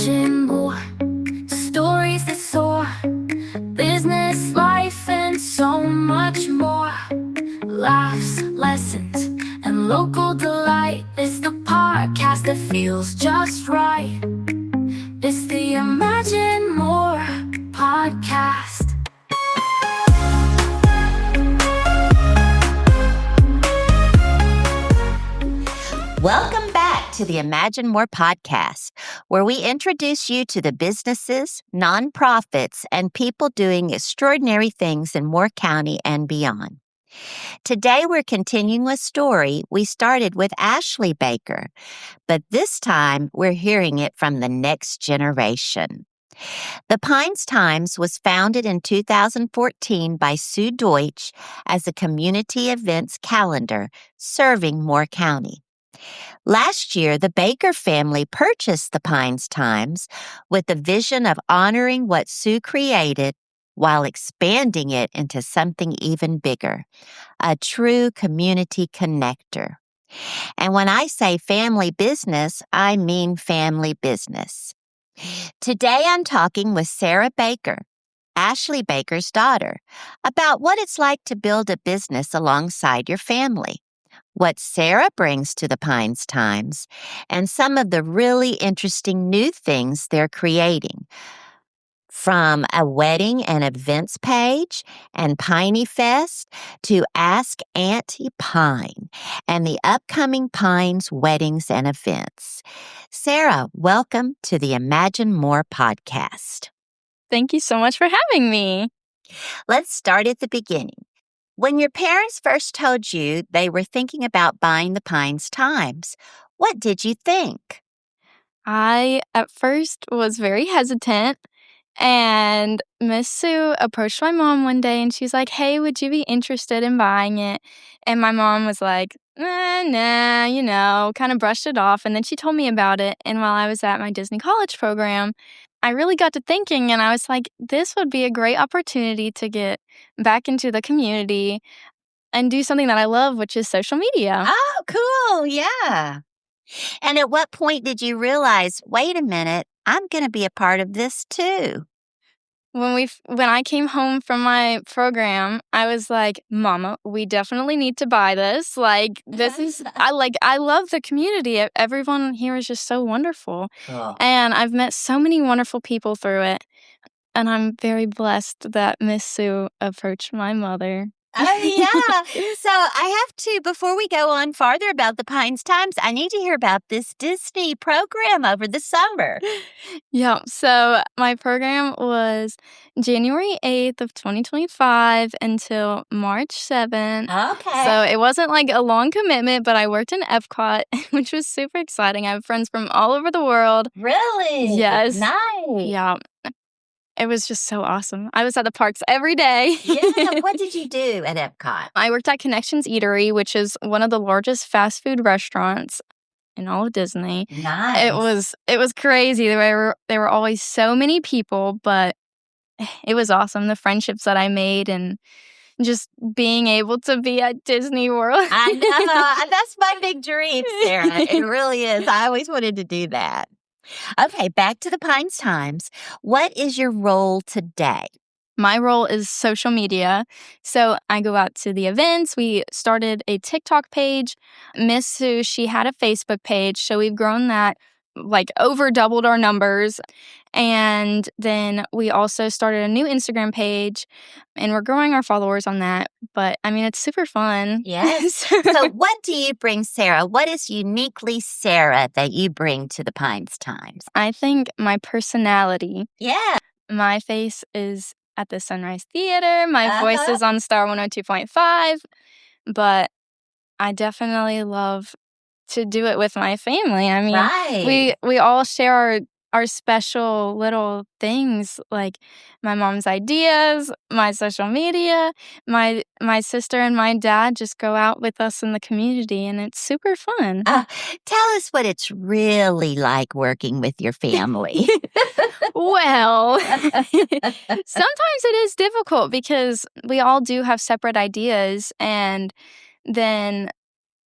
imagine more stories that soar, business, life, and so much more. Laughs, lessons, and local delight. It's the podcast that feels just right. It's the Imagine More podcast. Welcome back to the Imagine More podcast, where we introduce you to the businesses, nonprofits, and people doing extraordinary things in Moore County and beyond. Today, we're continuing a story we started with Ashley Baker, but this time we're hearing it from the next generation. The Pines Times was founded in 2014 by Sue Deutsch as a community events calendar serving Moore County. Last year, the Baker family purchased the Pines Times with the vision of honoring what Sue created while expanding it into something even bigger, a true community connector. And when I say family business, I mean family business. Today, I'm talking with Sarah Baker, Ashley Baker's daughter, about what it's like to build a business alongside your family, what Sarah brings to the Pines Times, and some of the really interesting new things they're creating. From a wedding and events page and Piney Fest to Ask Auntie Pine and the upcoming Pines weddings and events. Sarah, welcome to the Imagine More podcast. Thank you so much for having me. Let's start at the beginning. When your parents first told you they were thinking about buying the Pines Times, what did you think? I, at first, was very hesitant, and Miss Sue approached my mom one day, and she's like, "Hey, would you be interested in buying it?" And my mom was like, nah, kind of brushed it off, and then she told me about it, and while I was at my Disney College program, I really got to thinking, and I was like, this would be a great opportunity to get back into the community and do something that I love, which is social media. Oh, cool. Yeah. And at what point did you realize, wait a minute, I'm going to be a part of this too? When I came home from my program, I was like, "Mama, we definitely need to buy this. Like, this is I love the community. Everyone here is just so wonderful. Cool. And I've met so many wonderful people through it. And I'm very blessed that Miss Sue approached my mother." Oh, yeah. So I have to, before we go on farther about the Pines Times, I need to hear about this Disney program over the summer. Yeah, so my program was January 8th of 2025 until March 7th. Okay. So it wasn't like a long commitment, but I worked in Epcot, which was super exciting. I have friends from all over the world. Really? Yes. Nice. Yeah. It was just so awesome. I was at the parks every day. Yeah. What did you do at Epcot? I worked at Connections Eatery, which is one of the largest fast food restaurants in all of Disney. Nice. It was crazy. There were always so many people, but it was awesome. The friendships that I made and just being able to be at Disney World. I know. That's my big dream, Sarah. It really is. I always wanted to do that. Okay, back to the Pines Times. What is your role today? My role is social media. So I go out to the events. We started a TikTok page. Miss Sue, she had a Facebook page. So we've grown that, like over doubled our numbers. And then we also started a new Instagram page and we're growing our followers on that. But I mean, it's super fun. Yes. So what do you bring, Sarah? What is uniquely Sarah that you bring to the Pines Times? I think my personality. Yeah. My face is at the Sunrise Theater. My voice is on Star 102.5. But I definitely love to do it with my family. I mean, right. we all share our special little things, like my mom's ideas, my social media. My sister and my dad just go out with us in the community, and it's super fun. Tell us what it's really like working with your family. Well, sometimes it is difficult because we all do have separate ideas, and then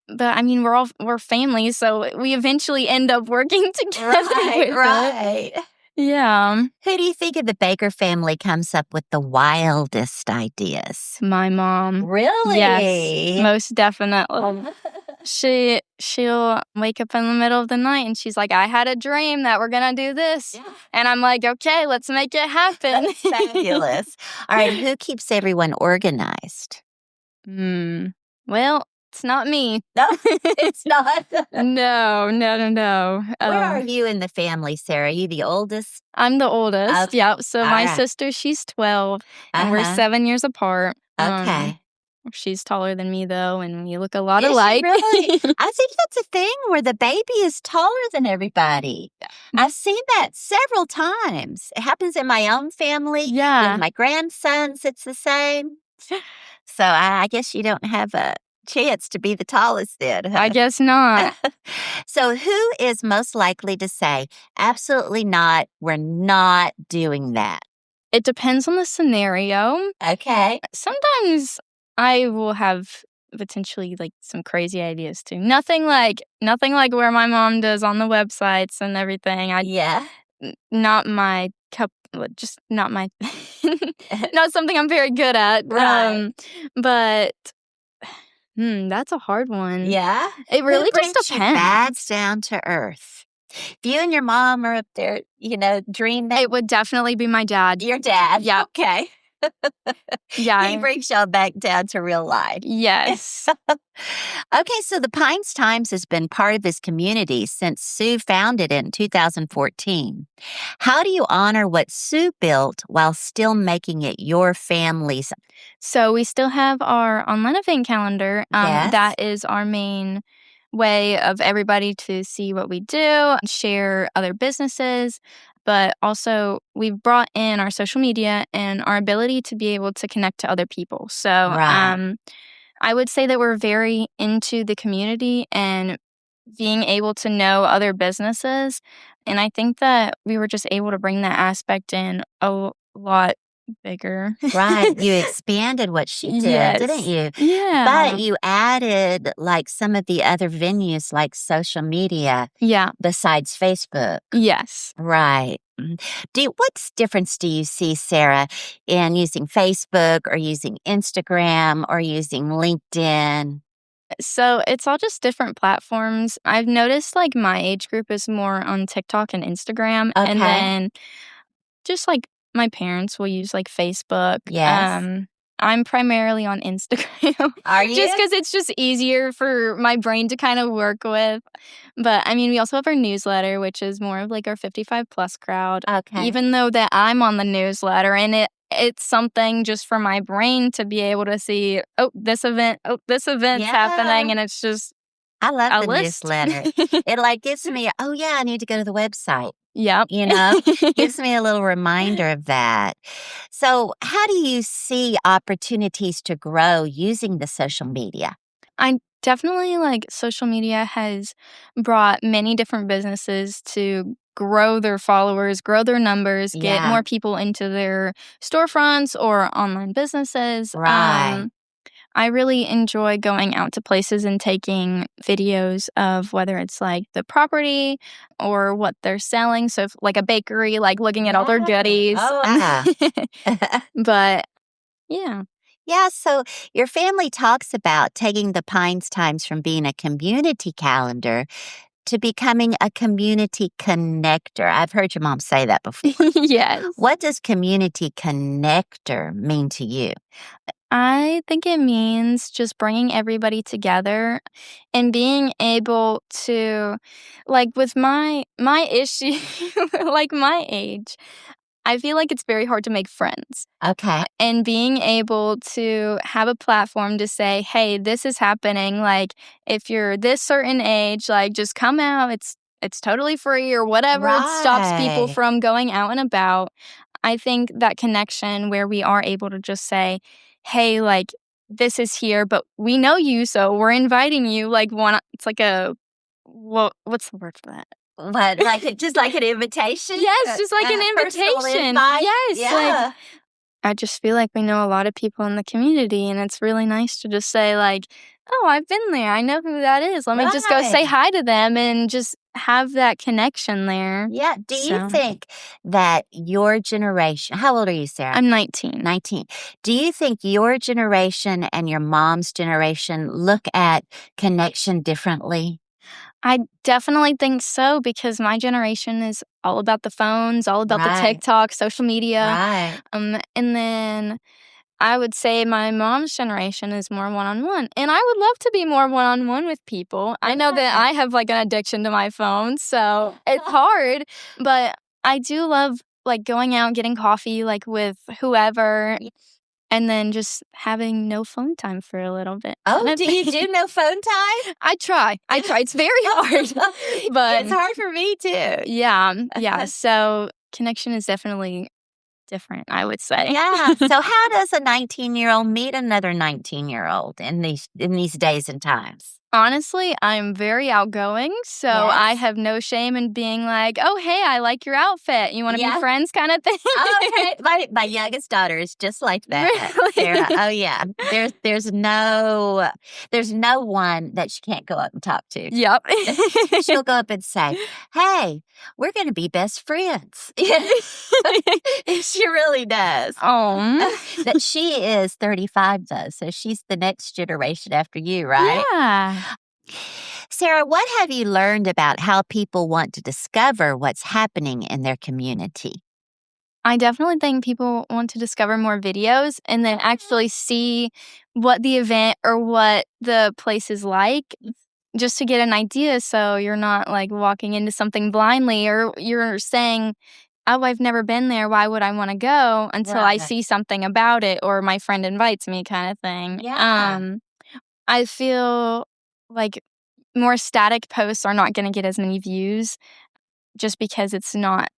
But I mean, we're family, so we eventually end up working together with it. Right. Yeah. Who do you think of the Baker family comes up with the wildest ideas? My mom. Yes, Really? most definitely. She'll wake up in the middle of the night and she's like, "I had a dream that we're gonna do this." Yeah. And I'm like, "Okay, let's make it happen." That's fabulous. All right, who keeps everyone organized? Well, it's not me. No, it's not. No. Where are you in the family, Sarah? Are you the oldest? I'm the oldest. Okay. Yep. So All my right. sister, she's 12, and we're Uh-huh. 7 years apart. Okay. She's taller than me though, and we look a lot Is she alike. really? I think that's a thing where the baby is taller than everybody. I've seen that several times. It happens in my own family. Yeah. With my grandsons, it's the same. So I guess you don't have a chance to be the tallest then. I guess not. So who is most likely to say, absolutely not, we're not doing that? It depends on the scenario. Okay. Sometimes I will have potentially like some crazy ideas too. Nothing like where my mom does on the websites and everything. Yeah. Not my cup, just not my, not something I'm very good at. Right. But that's a hard one. Yeah. It really Who just brings you depends. bags down to earth? If you and your mom are up there, dream that It would definitely be my dad. your dad. Yeah. Okay. Yeah. He brings y'all back down to real life. Yes. Okay, so the Pines Times has been part of his community since Sue founded it in 2014. How do you honor what Sue built while still making it your family's? So we still have our online event calendar. Yes. That is our main way of everybody to see what we do, share other businesses. But also, we've brought in our social media and our ability to be able to connect to other people. So Right. I would say that we're very into the community and being able to know other businesses. And I think that we were just able to bring that aspect in a lot bigger. Right. You expanded what she did, Yes. didn't you? Yeah. But you added like some of the other venues like social media Yeah. besides Facebook. Yes. Right. What difference do you see, Sarah, in using Facebook or using Instagram or using LinkedIn? So it's all just different platforms. I've noticed like my age group is more on TikTok and Instagram. Okay. And then just like my parents will use like Facebook. Yes. I'm primarily on Instagram. Are you? Just because it's just easier for my brain to kind of work with. But I mean, we also have our newsletter, which is more of like our 55 plus crowd. Okay. Even though that I'm on the newsletter and it's something just for my brain to be able to see, this event's Yeah. happening. And it's just I love a the list. newsletter. It like gives me, I need to go to the website. Yep. Gives me a little reminder of that. So how do you see opportunities to grow using the social media? I definitely like social media has brought many different businesses to grow their followers, grow their numbers, get Yeah. more people into their storefronts or online businesses. Right. I really enjoy going out to places and taking videos of whether it's like the property or what they're selling. So, if, like a bakery, like looking at all their goodies. Oh, But yeah. Yeah, so your family talks about taking the Pines Times from being a community calendar to becoming a community connector. I've heard your mom say that before. Yes. What does community connector mean to you? I think it means just bringing everybody together and being able to, like with my issue, like my age, I feel like it's very hard to make friends. Okay. And being able to have a platform to say, hey, this is happening. Like if you're this certain age, like just come out. It's totally free or whatever. It stops people Right. from going out and about. I think that connection where we are able to just say, hey, like this is here, but we know you, so we're inviting you. Like it's like what's the word for that? What, just like an invitation? Yes, just like an personal invitation. invite? Yes, Yeah. like I just feel like we know a lot of people in the community, and it's really nice to just say like, oh, I've been there. I know who that is. Let me just go say Right. hi to them and just have that connection there. Yeah. Do you So think that your generation, how old are you, Sarah? I'm 19. 19. Do you think your generation and your mom's generation look at connection differently? I definitely think so because my generation is all about the phones, all about the Right. TikTok, social media. Right. And then I would say my mom's generation is more one-on-one. And I would love to be more one-on-one with people. I know that Right. I have like an addiction to my phone, so it's hard, but I do love like going out and getting coffee like with whoever Yeah. and then just having no phone time for a little bit. kind Oh, of do you thing. do no phone time? I try. It's very hard. But It's hard for me too. yeah. So connection is definitely different, I would say. Yeah. So how does a 19-year-old meet another 19-year-old in these days and times? Honestly, I'm very outgoing, so I Yes. have no shame in being like, "Oh, hey, I like your outfit. You want to be Yeah. friends?" kind of thing. Okay. My youngest daughter is just like that, Sarah. Really? Oh yeah. There's no one that she can't go up and talk to. Yep. She'll go up and say, "Hey, we're going to be best friends." She really does. Oh. That she is 35 though, so she's the next generation after you, right? Yeah. Sarah, what have you learned about how people want to discover what's happening in their community? I definitely think people want to discover more videos and then actually see what the event or what the place is like just to get an idea so you're not like walking into something blindly or you're saying, "Oh, I've never been there. Why would I want to go until I Right. see something about it or my friend invites me," kind of thing. Yeah. I feel like more static posts are not going to get as many views just because it's not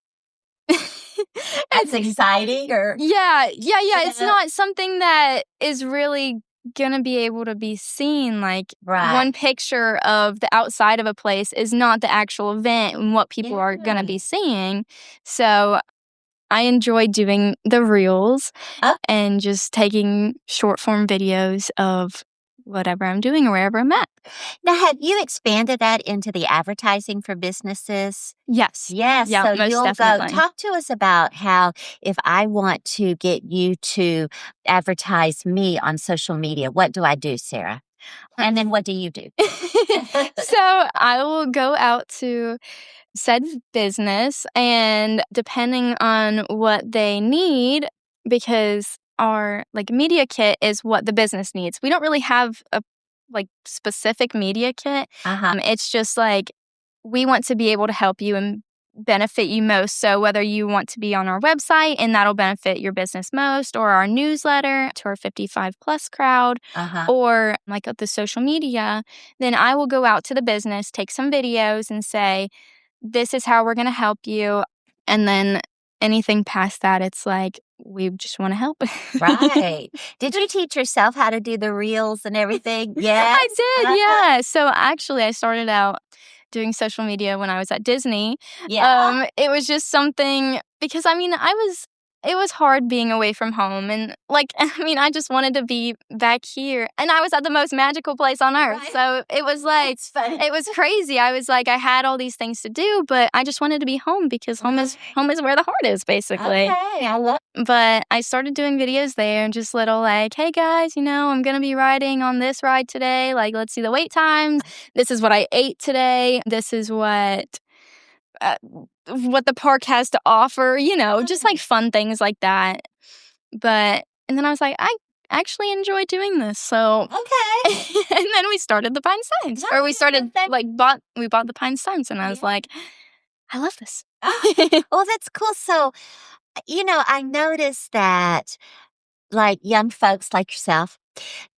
That's exciting or yeah. It's Yeah. not something that is really gonna be able to be seen. Like Right. one picture of the outside of a place is not the actual event and what people are gonna Yeah. be seeing. So I enjoy doing the reels Oh. and just taking short form videos of whatever I'm doing or wherever I'm at. Now, have you expanded that into the advertising for businesses? Yes. Yes. Yeah, So most you'll go definitely. talk to us about how if I want to get you to advertise me on social media, what do I do, Sarah? And then what do you do? So I will go out to said business and depending on what they need, because our like media kit is what the business needs. We don't really have a like specific media kit. Uh-huh. It's just like we want to be able to help you and benefit you most. So whether you want to be on our website and that'll benefit your business most, or our newsletter to our 55 plus crowd, Uh-huh. or like the social media, then I will go out to the business, take some videos and say, this is how we're going to help you. And then anything past that, it's like, we just want to help. Right. Did you teach yourself how to do the reels and everything? Yes. I did, yeah. So actually, I started out doing social media when I was at Disney. Yeah. It was just something because I mean, it was hard being away from home and like I mean, I just wanted to be back here and I was at the most magical place on earth. Right. So it was like It's funny. it was crazy. I was like I had all these things to do, but I just wanted to be home because home is where the heart is basically. Okay. I love But I started doing videos there and just little like, hey guys, you know, I'm going to be riding on this ride today. Like, let's see the wait times. This is what I ate today. This is what the park has to offer, you know, just like fun things like that. And then I was like, I actually enjoy doing this. So, Okay. and then we started the Pine Times or we started we bought the Pine Times and I was like, I love this. Oh, that's cool. So, I noticed that like young folks like yourself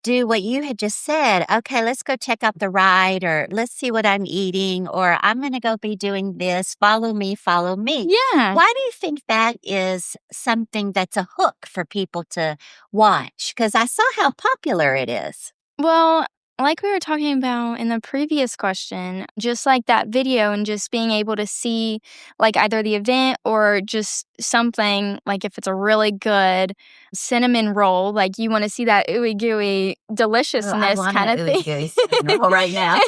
do what you had just said. Okay, let's go check out the ride or let's see what I'm eating or I'm going to go be doing this. Follow me, follow me. Yeah. Why do you think that is something that's a hook for people to watch? Because I saw how popular it is. Well, like we were talking about in the previous question, just like that video and just being able to see like either the event or just something like if it's a really good cinnamon roll, like you want to see that ooey gooey Oh, I deliciousness want kind an of ooey thing. gooey cinnamon roll right now.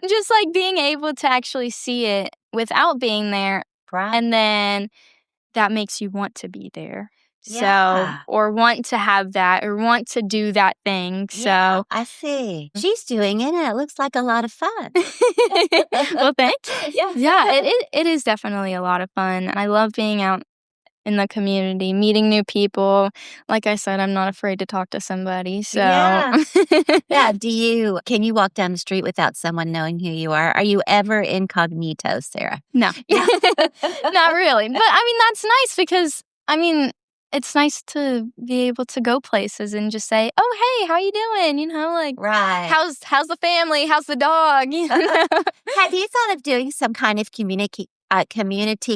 Just like being able to actually see it without being there. Right. And then that makes you want to be there. So, Yeah. or want to have that or want to do that thing. Yeah, So, I see. She's doing it, and it looks like a lot of fun. well, thank you. Yeah. Yeah, it is definitely a lot of fun. I love being out in the community, meeting new people. Like I said, I'm not afraid to talk to somebody. So, Yeah. Yeah. Can you walk down the street without someone knowing who you are? Are you ever incognito, Sarah? No, Yeah. not really. But I mean, that's nice because I mean, it's nice to be able to go places and just say, "Oh, hey, how you doing?" Like, Right. how's the family? How's the dog? Have you thought of doing some kind of community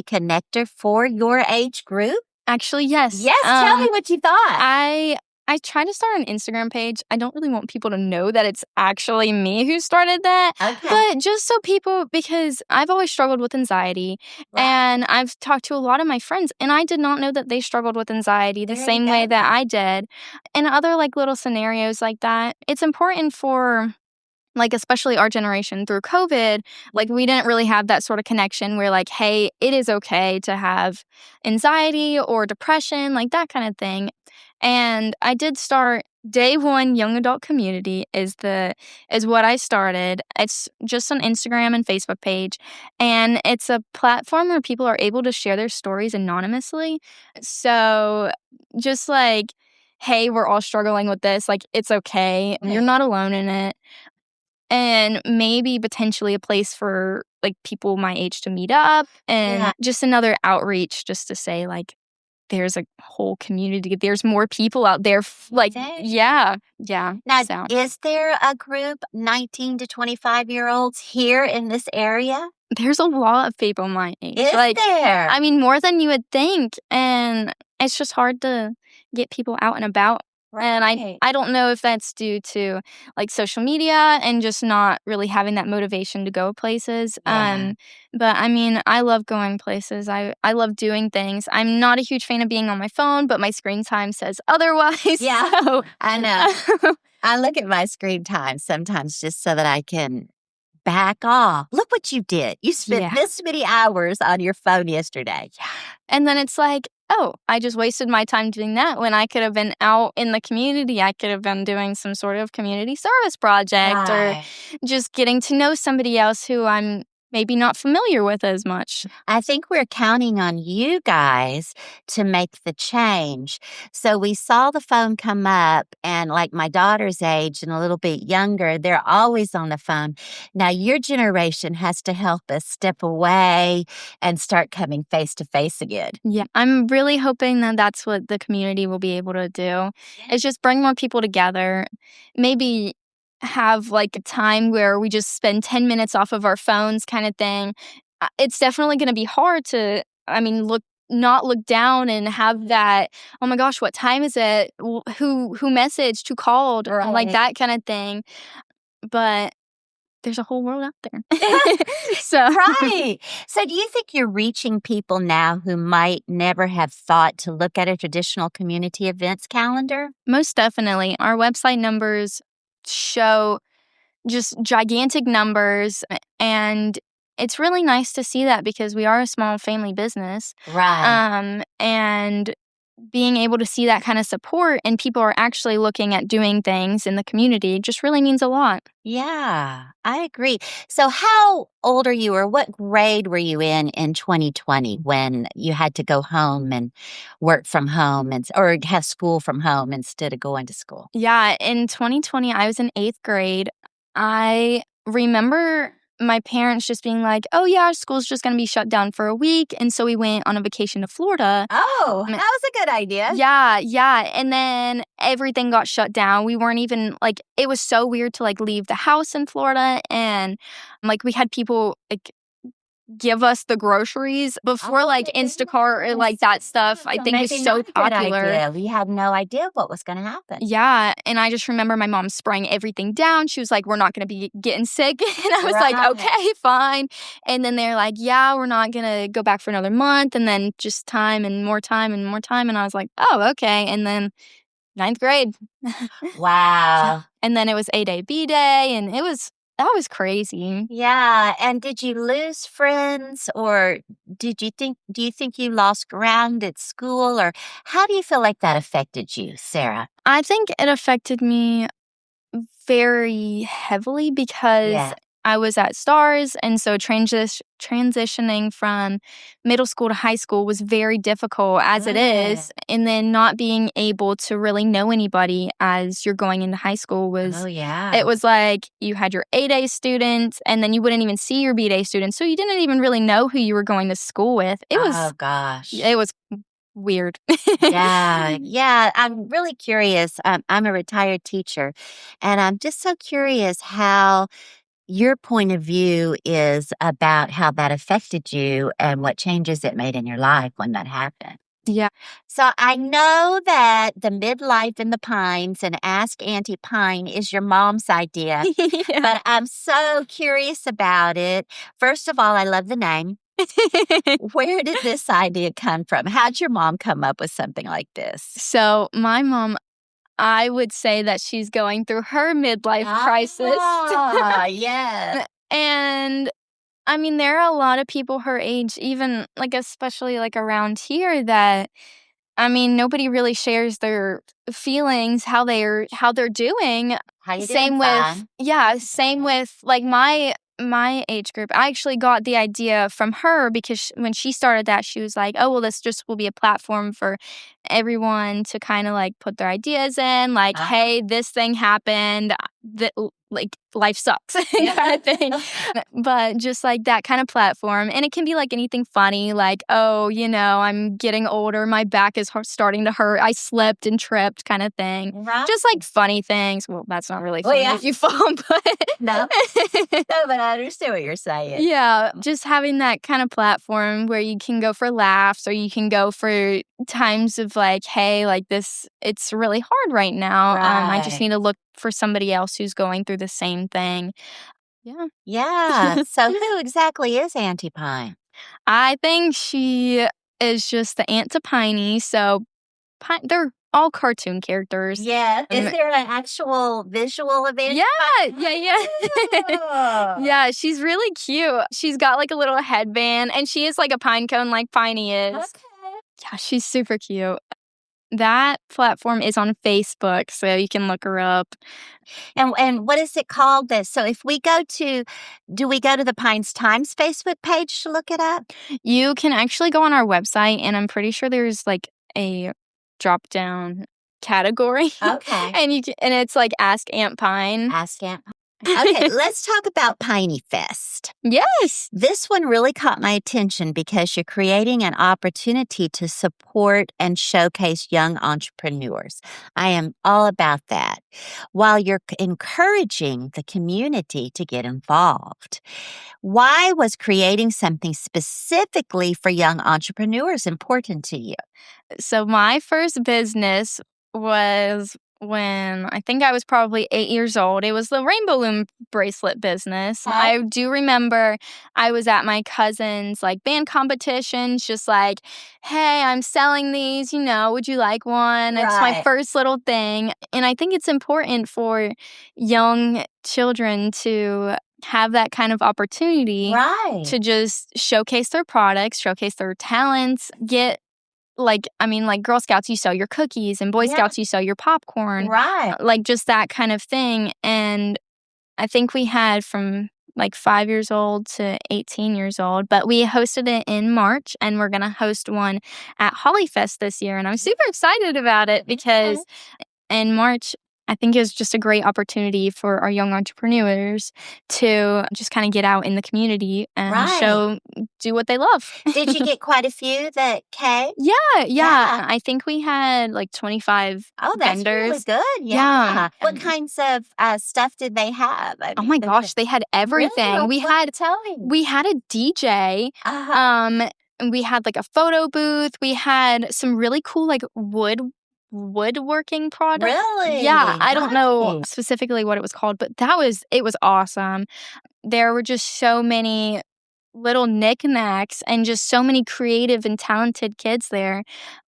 connector for your age group? Actually, yes. Yes. Tell me what you thought. I tried to start an Instagram page. I don't really want people to know that it's actually me who started that. Okay. But just so people, because I've always struggled with anxiety Right. and I've talked to a lot of my friends and I did not know that they struggled with anxiety the There you same way go. that I did. And other like little scenarios like that. It's important for like especially our generation through COVID, like we didn't really have that sort of connection where like, hey, it is okay to have anxiety or depression, like that kind of thing. And I did start Day One Young Adult Community is what I started. It's just an Instagram and Facebook page. And it's a platform where people are able to share their stories anonymously. So just like, hey, we're all struggling with this. Like, it's okay. You're not alone in it. And maybe potentially a place for like people my age to meet up and Yeah. just another outreach just to say like there's a whole community. There's more people out there. Like, There. yeah. Now, So is there a group 19 to 25-year-olds here in this area? there's a lot of people my age. Is Like, there? I mean, more than you would think. And it's just hard to get people out and about. And Right. I don't know if that's due to like social media and just not really having that motivation to go places. Yeah. But I mean, I love going places. I love doing things. I'm not a huge fan of being on my phone, but my screen time says otherwise. Yeah. So, I know. I look at my screen time sometimes just so that I can back off. Look what you did. You spent Yeah. this many hours on your phone yesterday. And then it's like, oh, I just wasted my time doing that when I could have been out in the community. I could have been doing some sort of community service project or Right. just getting to know somebody else who I'm maybe not familiar with as much. I think we're counting on you guys to make the change. So we saw the phone come up, and like my daughter's age and a little bit younger, they're always on the phone. Now, your generation has to help us step away and start coming face to face again. Yeah, I'm really hoping that that's what the community will be able to do. Is just bring more people together. Maybe have like a time where we just spend 10 minutes off of our phones kind of thing. It's definitely going to be hard to, I mean, not look down and have that, oh my gosh, what time is it? Who messaged, who called, like Right. that kind of thing. But there's a whole world out there. So Right. So do you think you're reaching people now who might never have thought to look at a traditional community events calendar? most definitely, our website numbers show just gigantic numbers, and it's really nice to see that because we are a small family business. Right. And being able to see that kind of support and people are actually looking at doing things in the community just really means a lot. Yeah, I agree. So how old are you, or what grade were you in 2020 when you had to go home and work from home or have school from home instead of going to school? Yeah, in 2020, I was in 8th grade. I remember my parents just being like, oh, yeah, our school's just going to be shut down for a week. And so we went on a vacation to Florida. Oh, that was a good idea. Yeah. And then everything got shut down. We weren't even like, it was so weird to like leave the house in Florida. And like we had people like give us the groceries before like Instacart or like that stuff. I think is so popular. We had no idea what was going to happen. Yeah, and I just remember my mom spraying everything down. She was like, "We're not going to be getting sick," and I was like, Right. "Okay, fine." And then they're like, "Yeah, we're not going to go back for another month," and then just time and more time and more time, and I was like, "Oh, okay." And then 9th grade. Wow. And then it was A Day, B Day, and that was crazy. Yeah. And did you lose friends, or do you think you lost ground at school, or how do you feel like that affected you, Sarah? I think it affected me very heavily because Yeah. I was at STARS, and so transitioning from middle school to high school was very difficult as it is, and then not being able to really know anybody as you're going into high school Oh, yeah. it was like you had your A-Day students, and then you wouldn't even see your B-Day students, so you didn't even really know who you were going to school with. Oh, gosh. It was weird. Yeah, yeah. I'm really curious. I'm a retired teacher, and I'm just so curious how your point of view is about how that affected you and what changes it made in your life when that happened. Yeah. So I know that the Midlife in the Pines and Ask Auntie Pine is your mom's idea, Yeah. but I'm so curious about it. First of all, I love the name. Where did this idea come from? How'd your mom come up with something like this? So my mom, I would say that she's going through her midlife crisis. Ah, yeah. And I mean, there are a lot of people her age, even like especially like around here, that I mean, nobody really shares their feelings, how they're doing. How you Same doing, with Fine? same with like my age group. I actually got the idea from her because when she started that, she was like, "Oh, well, this just will be a platform for everyone to kind of like put their ideas in, like, Ah. hey, this thing happened, that like life sucks," kind of thing. But just like that kind of platform, and it can be like anything funny, like, "Oh, I'm getting older, my back is starting to hurt, I slipped and tripped," kind of thing. Right. Just like funny things. Well, that's not really Well, funny yeah. if you fall, but No. No, but I understand what you're saying. yeah, just having that kind of platform where you can go for laughs or you can go for times of like, hey, like this, it's really hard right now. I just Right. need to look for somebody else who's going through the same thing. Yeah. Yeah. So who exactly is Auntie Pine? I think she is just the Aunt to Piney. So they're all cartoon characters. Yeah. Is Um, there an actual visual of Auntie Yeah. Pine? Yeah, she's really cute. She's got like a little headband and she is like a pine cone like Piney is. Okay. Yeah, she's super cute. That platform is on Facebook, so you can look her up. And what is it called? So if we do we go to the Pines Times Facebook page to look it up? You can actually go on our website, and I'm pretty sure there's like a drop down category. Okay. and it's like Ask Aunt Pine. Ask Aunt Pine. Okay, let's talk about Piney Fest. Yes. This one really caught my attention because you're creating an opportunity to support and showcase young entrepreneurs. I am all about that, while you're encouraging the community to get involved. Why was creating something specifically for young entrepreneurs important to you? So my first business was when I think I was probably 8 years old. It was the Rainbow Loom bracelet business. Okay. I do remember I was at my cousin's like band competitions, just like, hey, I'm selling these, would you like one? It's my Right. first little thing. And I think it's important for young children to have that kind of opportunity Right. to just showcase their products, showcase their talents, get like Girl Scouts, you sell your cookies, and Boy Yeah. Scouts, you sell your popcorn, Right. like just that kind of thing. And I think we had from like 5 years old to 18 years old, but we hosted it in March, and we're going to host one at Hollyfest this year. And I'm super excited about it because in March, I think it was just a great opportunity for our young entrepreneurs to just kind of get out in the community and Right. do what they love. Did you get quite a few that came? Yeah. Yeah. I think we had like 25 Oh, that's really vendors. good. Yeah. Yeah. What kinds of stuff did they have? I Oh mean, my gosh, they had really? everything. Well, tell me. We had a DJ. Uh-huh. And we had like a photo booth. We had some really cool like woodworking products. Really? Yeah, I don't know Nice. specifically what it was called, but it was awesome. There were just so many little knickknacks and just so many creative and talented kids there.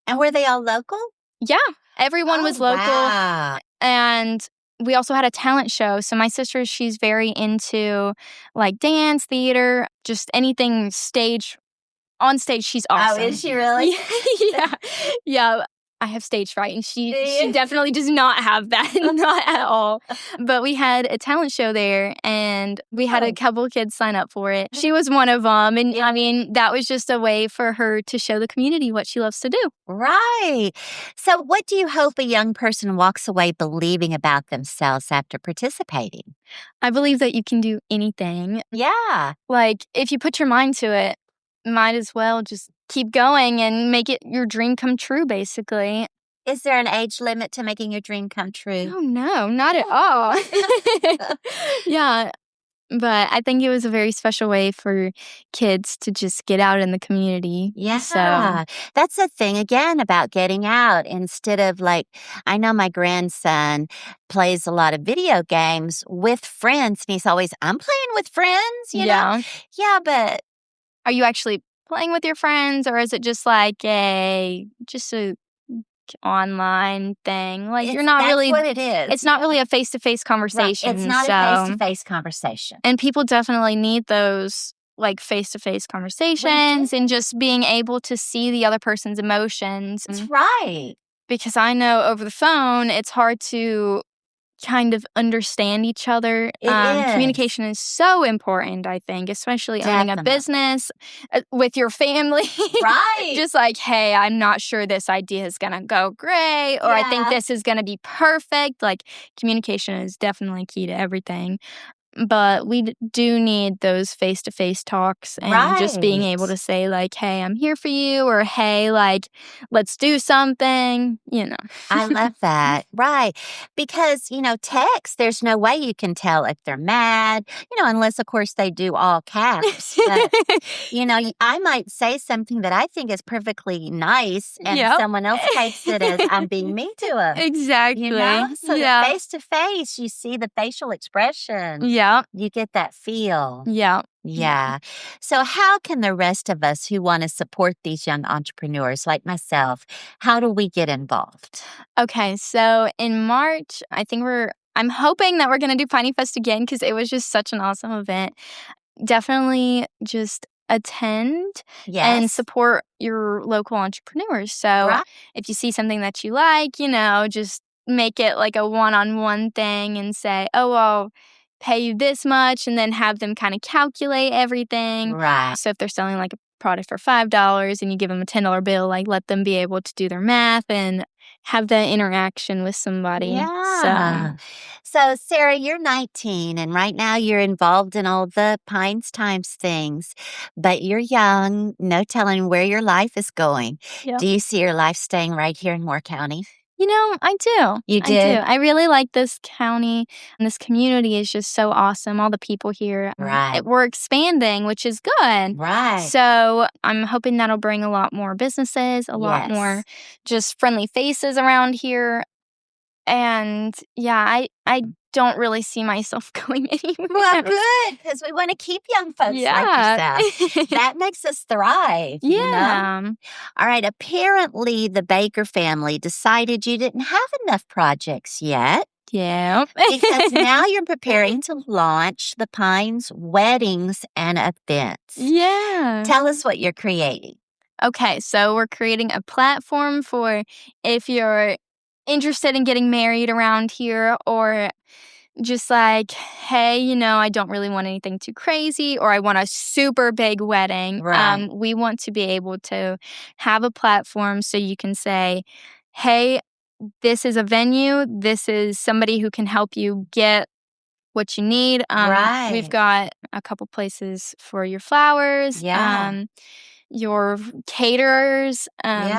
And were they all local? Yeah, everyone was local. Wow. And we also had a talent show. So my sister, she's very into like dance, theater, just anything on stage. She's awesome. Oh, is she really? Yeah. Yeah. I have stage fright, and Do she you? definitely does not have that, not at all. But we had a talent show there, and we had a Oh. couple kids sign up for it. She was one of them, and I mean, that was just a way for her to show the community what she loves to do. Right. So, what do you hope a young person walks away believing about themselves after participating? I believe that you can do anything. Yeah. Like, if you put your mind to it, might as well just keep going and make it your dream come true, basically. Is there an age limit to making your dream come true? Oh, no, not at all. Yeah. But I think it was a very special way for kids to just get out in the community. Yeah. So, That's the thing again about getting out instead of like, I know my grandson plays a lot of video games with friends and he's always, I'm playing with friends, you know? yeah. Yeah, but Are you actually playing with your friends, or is it just like just a online thing? Like, you're not that's really, what it is. it's not really a face-to-face Right. conversation. It's not so, a face-to-face conversation. and people definitely need those like face-to-face conversations and just being able to see the other person's emotions. That's right. Because I know over the phone, it's hard to kind of understand each other. It is. Communication is so important, I think, especially owning a Definitely. business with your family. Right. Just like, hey, I'm not sure this idea is going to go great, or I think Yeah. this is going to be perfect. Like, communication is definitely key to everything. But we do need those face-to-face talks and just being able Right. to say, like, hey, I'm here for you, or hey, like, let's do something, you know. I love that. Right. Because, text, there's no way you can tell if they're mad, unless, of course, they do all caps. But, I might say something that I think is perfectly nice and Yep. someone else takes it as I'm being mean to them. Exactly. So Yeah. face to face, you see the facial expression. Yeah. You get that feel. Yeah. Yeah. So, how can the rest of us who want to support these young entrepreneurs like myself, how do we get involved? Okay, so in March, I'm hoping that we're going to do Piney Fest again because it was just such an awesome event. Definitely just attend and Yes. support your local entrepreneurs. So Right. if you see something that you like, just make it like a one-on-one thing and say, oh, I'll pay you this much, and then have them kind of calculate everything. Right. So if they're selling like a product for $5 and you give them a $10 bill, like let them be able to do their math and have that interaction with somebody. Yeah. So, Sarah, you're 19 and right now you're involved in all the Pines Times things, but you're young, no telling where your life is going. Yeah. Do you see your life staying right here in Moore County? I do. You I do? I really like this county, and this community is just so awesome. All the people here. Right. We're expanding, which is good. Right. So I'm hoping that'll bring a lot more businesses, a lot more Yes. just friendly faces around here. And yeah, I don't really see myself going anywhere. Well, good, because we want to keep young folks like yourself. That makes us thrive. Yeah. All right. Apparently, the Baker family decided you didn't have enough projects yet Yeah. because now you're preparing to launch the Pines Weddings and Events. Yeah. Tell us what you're creating. Okay, so we're creating a platform for if you're interested in getting married around here, or just like, hey, I don't really want anything too crazy, or I want a super big wedding. Right. We want to be able to have a platform so you can say, hey, this is a venue. This is somebody who can help you get what you need. We've Right. got a couple places for your flowers, Yeah. your caterers,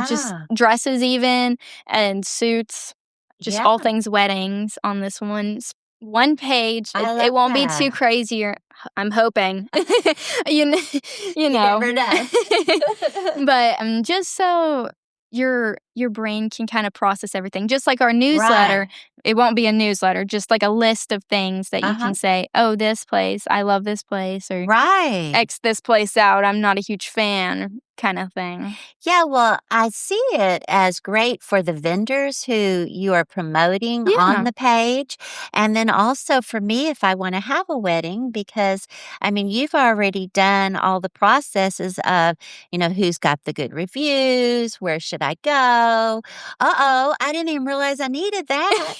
just Yeah. dresses even, and suits, just Yeah. all things weddings on this one page. It, I love it won't be too that. crazy. I'm hoping, you know, you You know. never know. But just so your brain can kind of process everything, just like our newsletter. Right. It won't be a newsletter, just like a list of things that you Uh-huh. can say, oh, this place, I love this place, or Right. X this place out, I'm not a huge fan, kind of thing. Yeah, well, I see it as great for the vendors who you are promoting on Yeah. the page. And then also for me, if I want to have a wedding, because I mean, you've already done all the processes of, who's got the good reviews, where should I go? Uh-oh, I didn't even realize I needed that,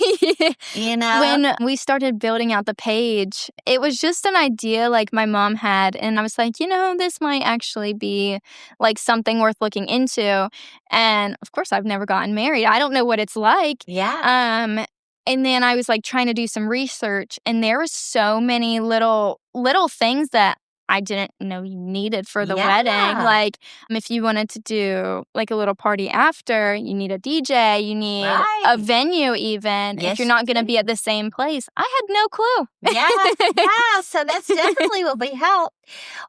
you know? When we started building out the page, it was just an idea like my mom had. And I was like, this might actually be like something worth looking into. And of course, I've never gotten married. I don't know what it's like. Yeah. And then I was like trying to do some research, and there were so many little things that I didn't know you needed for the wedding. Yeah. Like, if you wanted to do like a little party after, you need a DJ, you need a Right. venue even. Yes, If you're not you going to do. be at the same place. I had no clue. Yeah, so that's definitely will be help.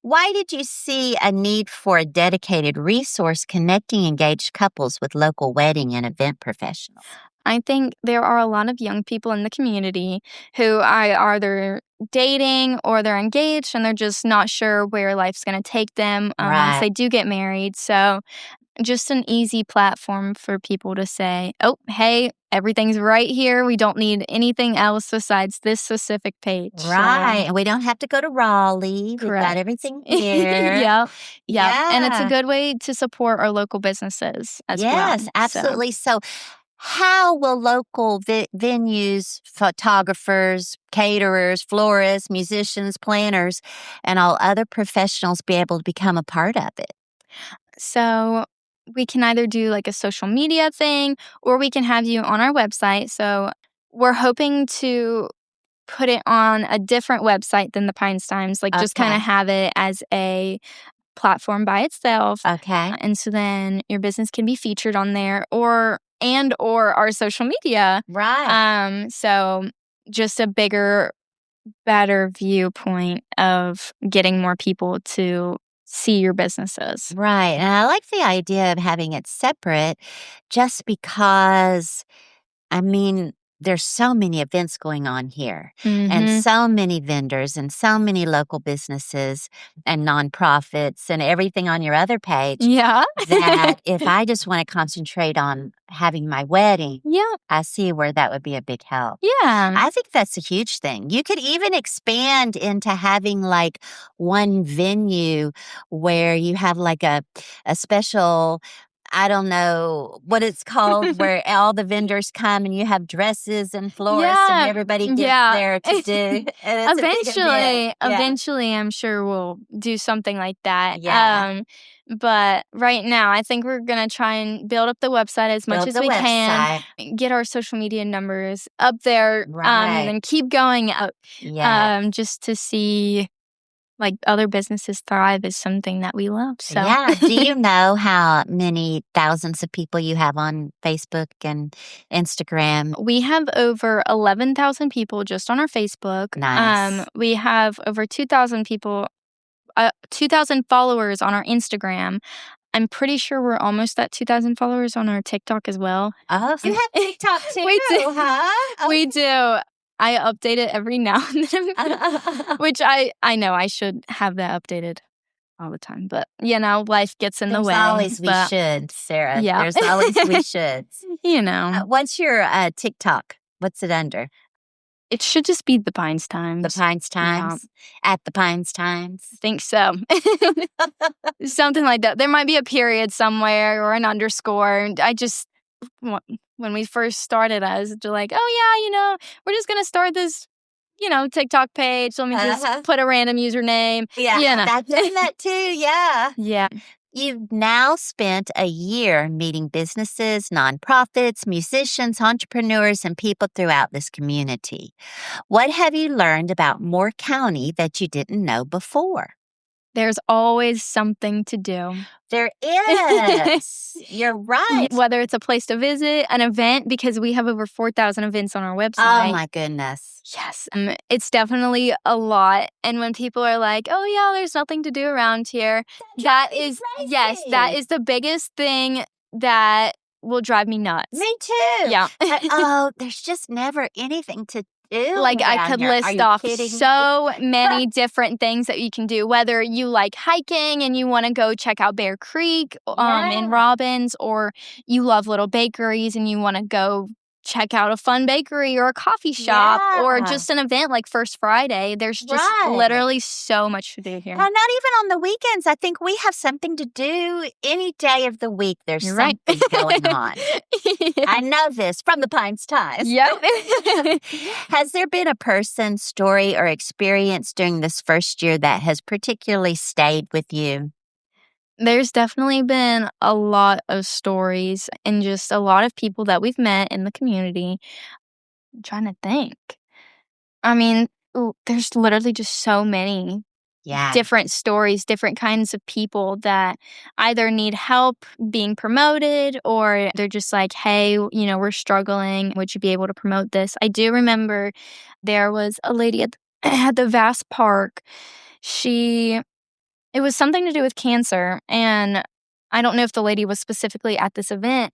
Why did you see a need for a dedicated resource connecting engaged couples with local wedding and event professionals? I think there are a lot of young people in the community who are either dating or they're engaged and they're just not sure where life's going to take them once Right. they do get married. So just an easy platform for people to say, oh, hey, everything's right here. We don't need anything else besides this specific page. Right. And we don't have to go to Raleigh. We've got Correct. everything here. Yep. And it's a Yeah. good way to support our local businesses as well. Yes, absolutely. So, how will local venues, photographers, caterers, florists, musicians, planners, and all other professionals be able to become a part of it? So we can either do like a social media thing, or we can have you on our website. So we're hoping to put it on a different website than the Pines Times, like just kind of Okay. have it as a platform by itself. Okay. And so then your business can be featured on there, or our social media. Right. So just a bigger, better viewpoint of getting more people to see your businesses. Right. And I like the idea of having it separate just because, I mean, there's so many events going on here and Mhm. so many vendors and so many local businesses and nonprofits and everything on your other page Yeah. that if I just want to concentrate on having my wedding, Yeah. I see where that would be a big help. Yeah. I think that's a huge thing. You could even expand into having like one venue where you have like a special, I don't know what it's called, where all the vendors come and you have dresses and florists and Yeah. everybody gets Yeah. there to do. And it's a big event. Yeah. Eventually, I'm sure we'll do something like that. Yeah. But right now, I think we're gonna try and build up the website as much Build as the we can, website. get our social media numbers up there, Right. and then keep going up, Yeah. just to see like other businesses thrive is something that we love. So Yeah. Do you know how many thousands of people you have on Facebook and Instagram? we have over 11,000 people just on our Facebook. Nice. We have over 2,000 people, 2,000 followers on our Instagram. I'm pretty sure we're almost at 2,000 followers on our TikTok as well. Oh, you have TikTok too, We do. huh? We do. I update it every now and then, which I know I should have that updated all the time. But, life gets in the There's way. always we but, should, Sarah. Yeah. There's always we should. What's your TikTok? What's it under? It should just be the Pines Times. The Pines Times? At the Pines Times? I think so. Something like that. There might be a period somewhere or an underscore. And I just, when we first started, I was like, oh, yeah, we're just going to start this, TikTok page. Let me just put a random username. Yeah, You know. I've done that too, yeah. Yeah. You've now spent a year meeting businesses, nonprofits, musicians, entrepreneurs, and people throughout this community. What have you learned about Moore County that you didn't know before? There's always something to do. There is. You're right. Whether it's a place to visit, an event, because we have over 4,000 events on our Oh, website. my goodness. Yes, it's definitely a lot. And when people are like, "Oh, yeah, there's nothing to do around here," that is, yes, that crazy. is the biggest thing that will drive me nuts. Me too. Yeah. There's just never anything to do. Like, I around could here. Are list you off kidding me? so many different things that you can do, whether you like hiking and you want to go check out Bear Creek in Yeah. Robbins, or you love little bakeries and you want to go check out a fun bakery or a coffee shop, or Yeah. just an event like First Friday. There's just Right. literally so much to do here. And not even on the weekends. I think we have something to do any day of the week. There's You're right. something going on. Yeah. I know this from the Pines Times. Yep. Has there been a person, story, or experience during this first year that has particularly stayed with you? There's definitely been a lot of stories and just a lot of people that we've met in the community. I'm trying to think. I mean, there's literally just so many Yeah. different stories, different kinds of people that either need help being promoted, or they're just like, "Hey, we're struggling. Would you be able to promote this?" I do remember there was a lady at at the Vast Park. It was something to do with cancer, and I don't know if the lady was specifically at this event,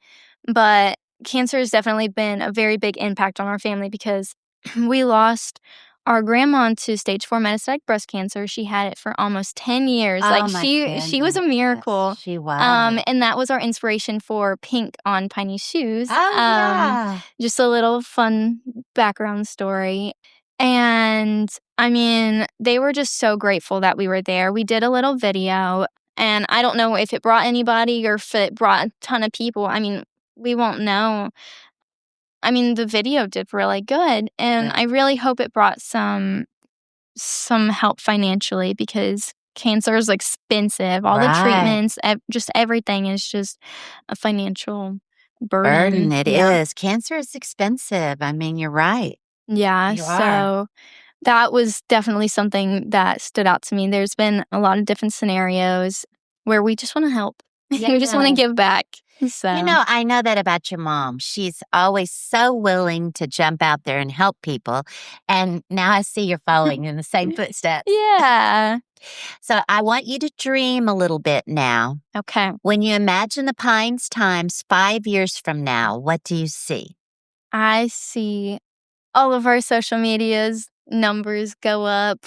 but cancer has definitely been a very big impact on our family because we lost our grandma to stage 4 metastatic breast cancer. She had it for almost 10 years. Oh, Like, my she was a goodness. miracle. She was. And that was our inspiration for Pink on Piney Shoes. Oh, yeah. Just a little fun background story. And I mean, they were just so grateful that we were there. We did a little video, and I don't know if it brought anybody or if it brought a ton of people. I mean, we won't know. I mean, the video did really good, and Yeah. I really hope it brought some help financially, because cancer is expensive. All the Right. treatments, just everything is just a financial burden. It Yeah. is. Cancer is expensive. I mean, you're right. Yeah, You are. so that was definitely something that stood out to me. There's been a lot of different scenarios where we just want to help. We just want Yeah. to give back. So I know that about your mom. She's always so willing to jump out there and help people. And now I see you're following in the same footsteps. yeah. So I want you to dream a little bit now. Okay. When you imagine the Pines Times 5 years from now, what do you see? I see all of our social medias numbers go up.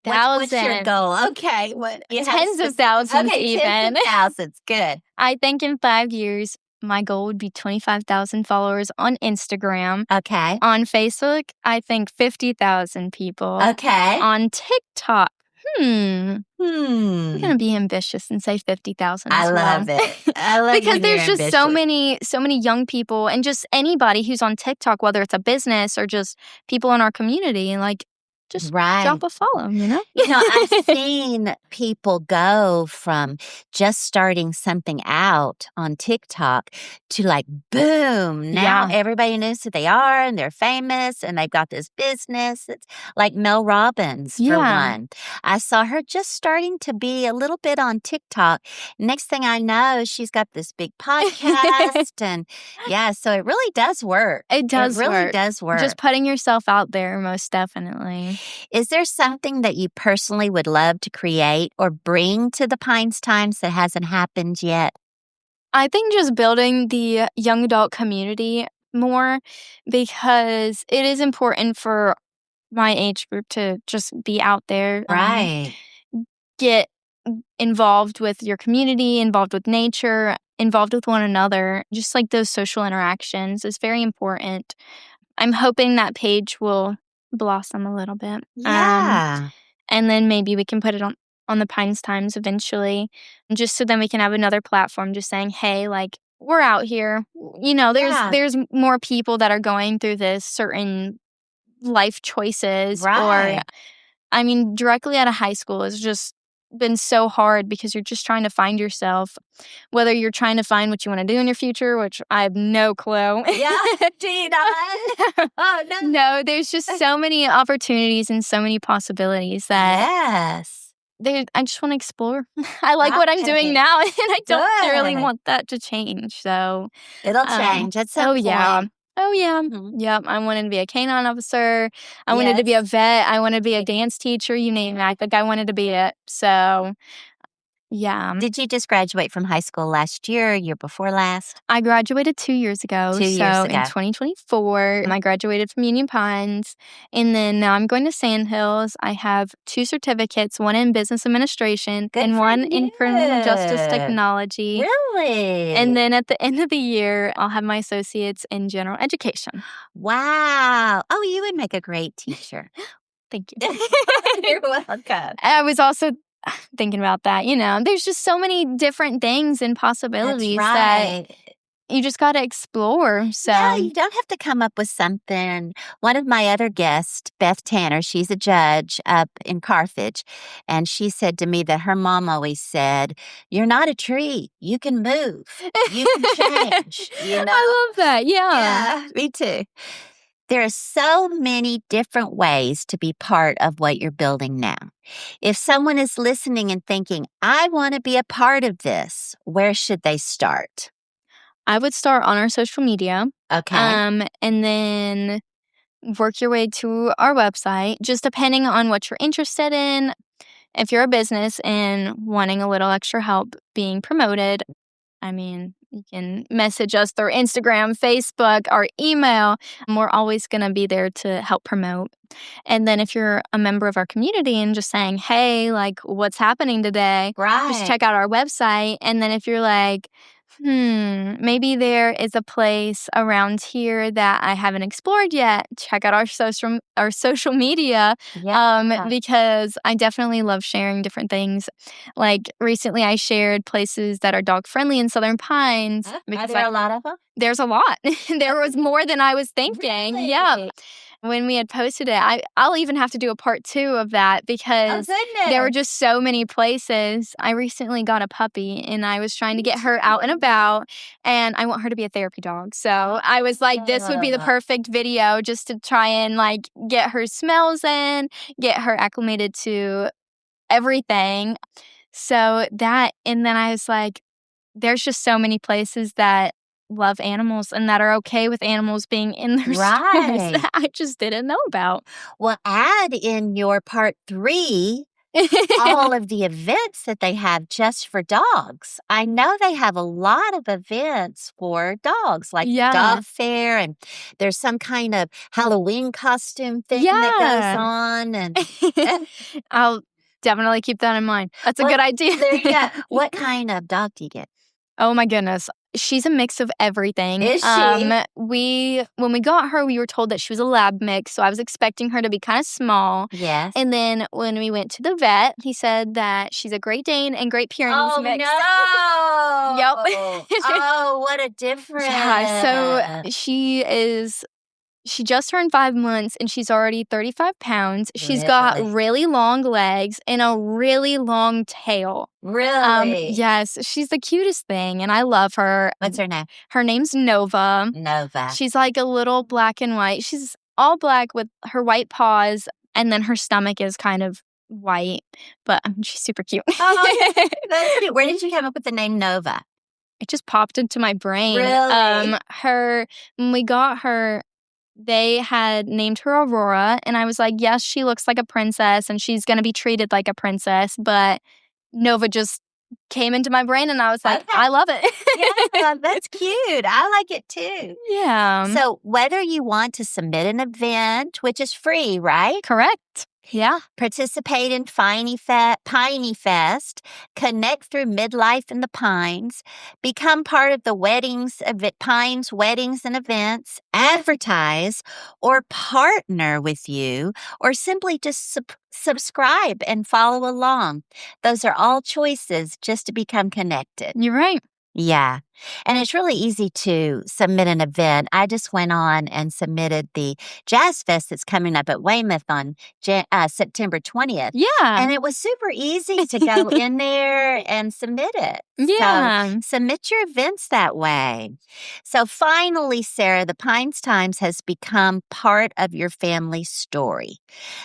What's your Thousands. goal? Okay. What? you have Tens of spec- thousands Okay, even. tens of thousands. Good. I think in 5 years, my goal would be 25,000 followers on Instagram. Okay. On Facebook, I think 50,000 people. Okay. On TikTok, I'm Hmm. gonna be ambitious and say 50,000 I as well. love it. I love Because when you're there's just so ambitious. many young people, and just anybody who's on TikTok, whether it's a business or just people in our community, like, just Right. drop a follow, I've seen people go from just starting something out on TikTok to like, boom, now Yeah. everybody knows who they are and they're famous and they've got this business. It's like Mel Robbins, for Yeah. one. I saw her just starting to be a little bit on TikTok. Next thing I know, she's got this big podcast. And yeah, so it really does work. It does It really work. does work. Just putting yourself out there, most definitely. Is there something that you personally would love to create or bring to the Pines Times that hasn't happened yet? I think just building the young adult community more, because it is important for my age group to just be out there. Right. Get involved with your community, involved with nature, involved with one another. Just like those social interactions is very important. I'm hoping that page will blossom a little bit. Yeah. And then maybe we can put it on the Pines Times eventually, just so then we can have another platform just saying, hey, like, we're out here. Yeah. There's more people that are going through this certain life choices. Right. Or, I mean, directly out of high school is just been so hard because you're just trying to find yourself, whether you're trying to find what you want to do in your future, which I have no clue. Yeah, do you not? Oh, no. No, there's just so many opportunities and so many possibilities that Yes. I just want to explore. I like what I'm Right. doing now, and I don't really Good. want that to change. So, It'll change at some oh yeah, point. oh yeah, Mhm. yep. I wanted to be a canine officer. I wanted to be a Yes. vet. I wanted to be a dance teacher. You name it. I think I wanted to be it. So, yeah. Did you just graduate from high school last year before last? I graduated 2 years ago. 2 years So ago. in 2024, I graduated from Union Pines. And then now I'm going to Sandhills. I have 2 certificates, one in business administration Good and for one in criminal justice you. technology. Really? And then at the end of the year, I'll have my associates in general education. Wow. Oh, you would make a great teacher. Thank you. You're welcome. I was also thinking about that. There's just so many different things and That's possibilities that right. you just got to explore. So, Yeah, you don't have to come up with something. One of my other guests, Beth Tanner, she's a judge up in Carthage, and she said to me that her mom always said, "You're not a tree. You can move. You can change." I love that. Yeah. Yeah, me too. There are so many different ways to be part of what you're building now. If someone is listening and thinking, "I want to be a part of this," where should they start? I would start on our social media, Okay. and then work your way to our website, just depending on what you're interested in. If you're a business and wanting a little extra help being promoted, you can message us through Instagram, Facebook, or email. And we're always going to be there to help promote. And then if you're a member of our community and just saying, hey, like, what's happening today? Right. Just check out our website. And then if you're like, maybe there is a place around here that I haven't explored yet, check out our social media. Yeah. Because I definitely love sharing different things. Like recently I shared places that are dog friendly in Southern Pines. Are because there a lot of them? there's a lot. There was more than I was thinking. Really? Yeah. When we had posted it, I'll even have to do a part 2 of that Oh, because goodness. there were just so many places. I recently got a puppy and I was trying to get her out and about, and I want her to be a therapy dog. So I was like, this would be the perfect video just to try and like get her smells in, get her acclimated to everything. So that, and then I was like, there's just so many places that love animals and that are okay with animals being in their stores Right. that I just didn't know about. Well, add in your part 3 all of the events that they have just for dogs. I know they have a lot of events for dogs, like Yeah. dog fair, and there's some kind of Halloween costume thing that Yeah. goes on. And I'll definitely keep that in mind. That's a Well, good idea. there you go. What kind of dog do you get? Oh my goodness. She's a mix of everything. Is she? When we got her, we were told that she was a lab mix, so I was expecting her to be kind of small. Yes. And then when we went to the vet, he said that she's a Great Dane and Great Pyrenees Oh, mix. no. Yep. Oh, what a difference. Yeah, so she just turned 5 months and she's already 35 pounds. She's got Really? really long legs and a really long tail. Really? Yes, she's the cutest thing and I love her. What's her name? Her name's Nova. Nova. She's like a little black and white. She's all black with her white paws, and then her stomach is kind of white, but she's super cute. Oh, that's cute. Where did you come up with the name Nova? It just popped into my brain. Really? When we got her, they had named her Aurora, and I was like, yes, she looks like a princess, and she's going to be treated like a princess, but Nova just came into my brain, and I was like, Okay. I love it. Yeah, that's cute. I like it too. Yeah. So whether you want to submit an event, which is free, right? Correct. Yeah. Participate in Piney Fest, connect through midlife in the Pines, become part of the Pines weddings and events, advertise or partner with you, or simply just subscribe and follow along. Those are all choices just to become connected. You're right. Yeah. And it's really easy to submit an event. I just went on and submitted the Jazz Fest that's coming up at Weymouth on September 20th. Yeah. And it was super easy to go in there and submit it. Yeah. So submit your events that way. So finally, Sarah, the Pines Times has become part of your family story.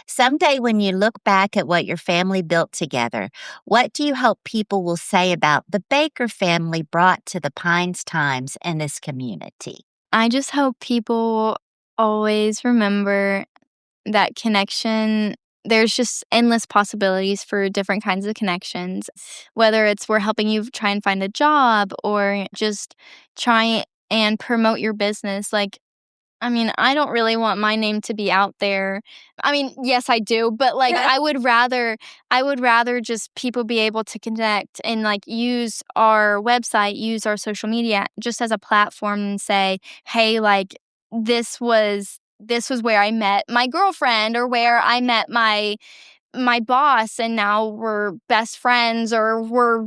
Someday when you look back at what your family built together, what do you hope people will say about the Baker family brought to the Pines Times and this community? I just hope people always remember that connection. There's just endless possibilities for different kinds of connections, whether it's we're helping you try and find a job or just try and promote your business. Like, I mean, I don't really want my name to be out there. I mean, yes, I do, but like I would rather just people be able to connect and like use our website, use our social media just as a platform and say, "Hey, like this was where I met my girlfriend or where I met my boss and now we're best friends or we're,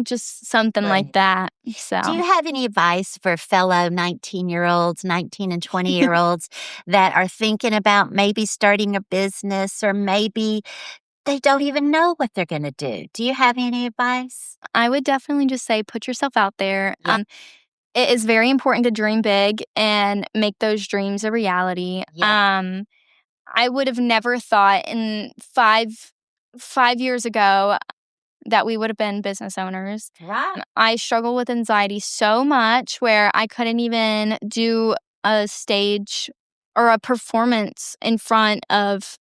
just something like Right. that." Do So, you have any advice for fellow 19-year-olds, 19 and 20-year-olds that are thinking about maybe starting a business or maybe they don't even know what they're going to do? Do you have any advice? I would definitely just say put yourself out there. Yeah. It is very important to dream big and make those dreams a reality. Yeah. I would have never thought in 5 years ago that we would have been business owners. Right. I struggle with anxiety so much where I couldn't even do a stage or a performance in front of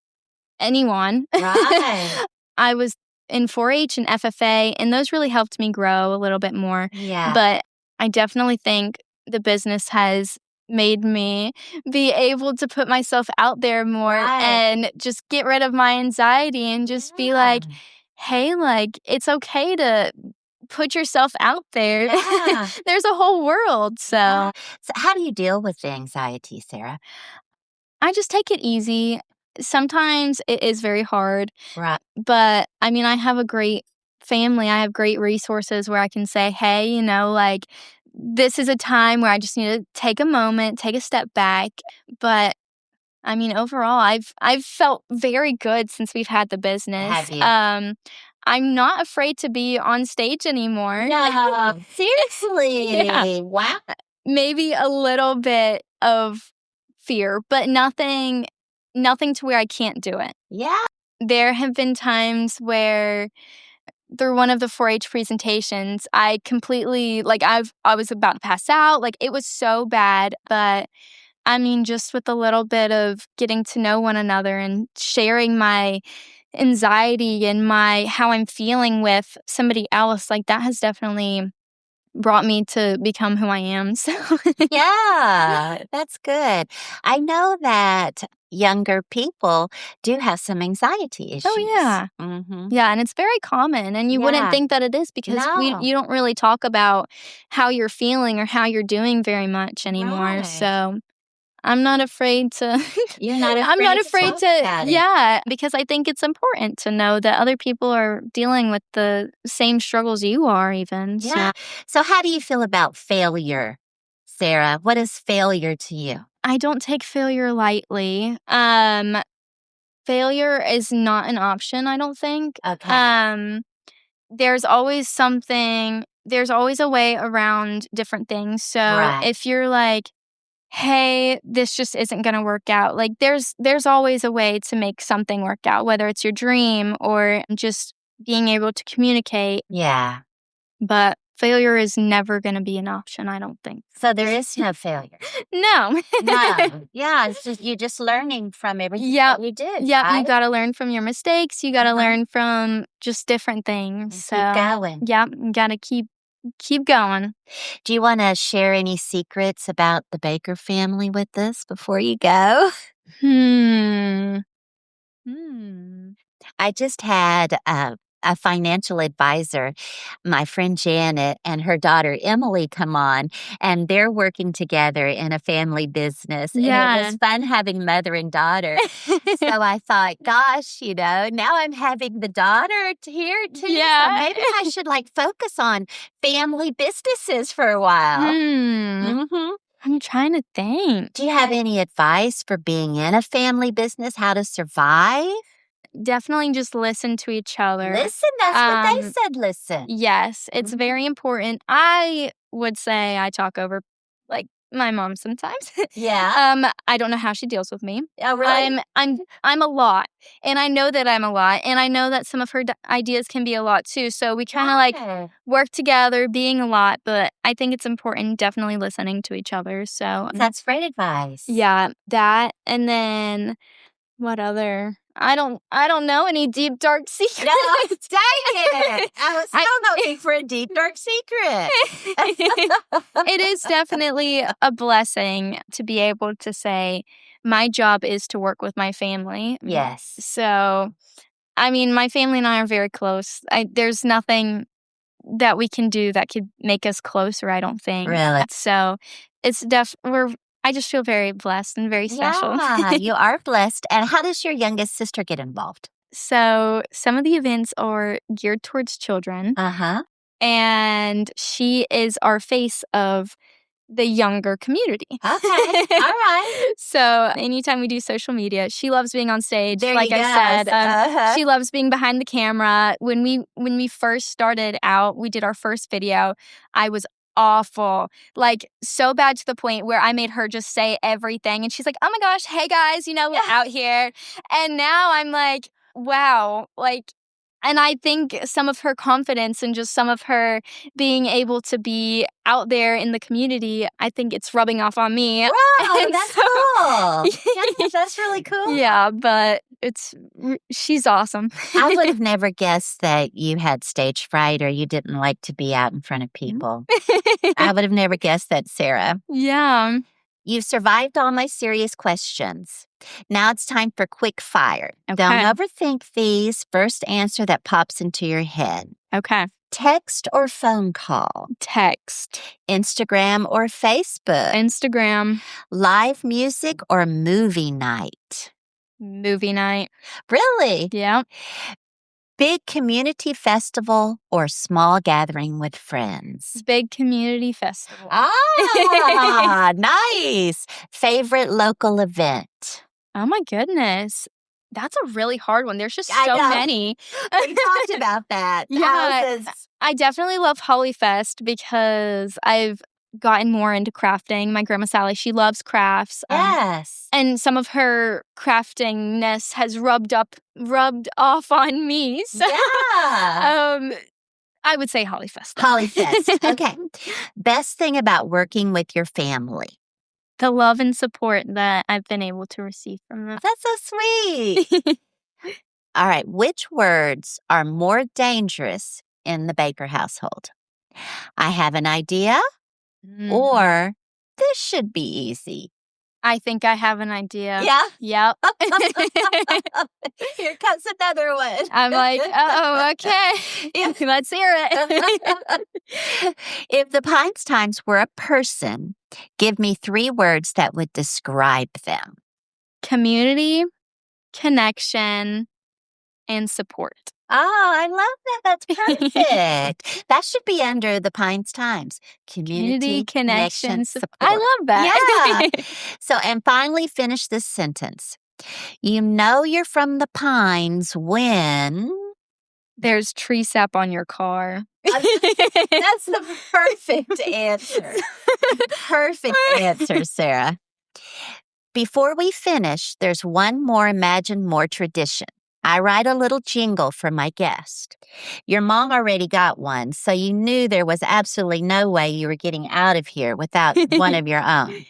anyone. Right. I was in 4-H and FFA, and those really helped me grow a little bit more. Yeah. But I definitely think the business has made me be able to put myself out there more Right. and just get rid of my anxiety and just be like, Yeah. hey, like, it's okay to put yourself out there. Yeah. There's a whole world. So Yeah. So how do you deal with the anxiety, Sarah? I just take it easy. Sometimes it is very hard, Right. but I mean, I have a great family. I have great resources where I can say, hey, like, this is a time where I just need to take a moment, take a step back. But I mean, overall, I've felt very good since we've had the business. Have you? I'm not afraid to be on stage anymore. No, seriously. Yeah. Wow. Maybe a little bit of fear, but nothing to where I can't do it. Yeah. There have been times where through one of the 4-H presentations, I completely I was about to pass out. Like it was so bad, but I mean, just with a little bit of getting to know one another and sharing my anxiety and my how I'm feeling with somebody else, like that has definitely brought me to become who I am. So Yeah, that's good. I know that younger people do have some anxiety issues. Oh yeah. Mm-hmm. Yeah, and it's very common and you wouldn't Yeah. think that it is because No. you don't really talk about how you're feeling or how you're doing very much anymore. Right. So I'm not afraid to You're not I'm not afraid afraid to talk about it. yeah, because I think it's important to know that other people are dealing with the same struggles you are even. Yeah. So how do you feel about failure, Sarah? What is failure to you? I don't take failure lightly. Failure is not an option, I don't think. Okay. There's always there's always a way around different things. So Right. if you're like, hey, this just isn't going to work out. Like there's always a way to make something work out, whether it's your dream or just being able to communicate. Yeah. But failure is never going to be an option, I don't think. So there is no failure. No. No. Yeah, it's just you're just learning from everything Yep. that you do. Yeah, you right? got to learn from your mistakes. You got to Uh-huh. learn from just different things. And So, keep going. yeah, you got to keep going. Do you want to share any secrets about the Baker family with us before you go? Hmm. Hmm. I just had a financial advisor, my friend Janet and her daughter Emily come on, and they're working together in a family business. And it Yeah. was fun having mother and daughter. So I thought, gosh, now I'm having the daughter here too. Yeah. So maybe I should focus on family businesses for a while. Hmm. I'm trying to think. Do you have any advice for being in a family business, how to survive? Definitely just listen to each other. Listen, that's what they Um, said, listen. Yes, it's Mhm. very important. I would say I talk over my mom sometimes. Yeah. I don't know how she deals with me. Oh, really? I'm a lot, and I know that I'm a lot, and I know that some of her ideas can be a lot too. So we kind of Yeah. work together, being a lot. But I think it's important, definitely listening to each other. So That's great advice. yeah, that, and then what other? I don't know any deep dark secrets. No, dang it. I was I- still looking for a deep, dark secret. It is definitely a blessing to be able to say, my job is to work with my family. Yes. So, I mean, my family and I are very close. There's nothing that we can do that could make us closer, I don't think. Really? So, it's I just feel very blessed and very special. Yeah, you are blessed. And how does your youngest sister get involved? So, some of the events are geared towards children, Uh-huh. and she is our face of the younger community. Okay. All right. So, anytime we do social media, she loves being on stage. There like you I go. said, Uh-huh. she loves being behind the camera. When we first started out, we did our first video. I was awful, so bad to the point where I made her just say everything, and she's like, "Oh my gosh, hey guys, we're out here." And now I'm like, wow, and I think some of her confidence and just some of her being able to be out there in the community, I think it's rubbing off on me. Wow, And that's so- cool. Yeah, that's really cool. Yeah, but she's awesome. I would have never guessed that you had stage fright or you didn't like to be out in front of people. I would have never guessed that, Sarah. Yeah. You've survived all my serious questions. Now it's time for quick fire. Don't Okay. overthink these. First answer that pops into your head. Okay. Text or phone call? Text. Instagram or Facebook? Instagram. Live music or movie night? Movie night. Really? Yeah. Big community festival or small gathering with friends? Big community festival. Ah, nice. Favorite local event? Oh my goodness. That's a really hard one. There's just I so know. many. We talked about that. Yeah. I definitely love Hollyfest because I've gotten more into crafting. My grandma Sally, she loves crafts. Yes. And some of her craftingness has rubbed off on me. So Yeah. I would say Hollyfest. Hollyfest. Okay. Best thing about working with your family? The love and support that I've been able to receive from them. That's so sweet. All right. Which words are more dangerous in the Baker household? I have an idea, or this should be easy. I think I have an idea. Yeah. Yep. Here comes another one. I'm like, oh, okay. Let's hear it. If the Pines Times were a person, give me 3 words that would describe them. Community, connection, and support. Oh, I love that. That's perfect. That should be under the Pines Times. Community, connection, support. I love that. Yeah. So, and finally finish this sentence. You know you're from the Pines when... There's tree sap on your car. That's the perfect answer. Perfect answer, Sarah. Before we finish, there's one more Imagine More tradition. I write a little jingle for my guest. Your mom already got one, so you knew there was absolutely no way you were getting out of here without one of your own.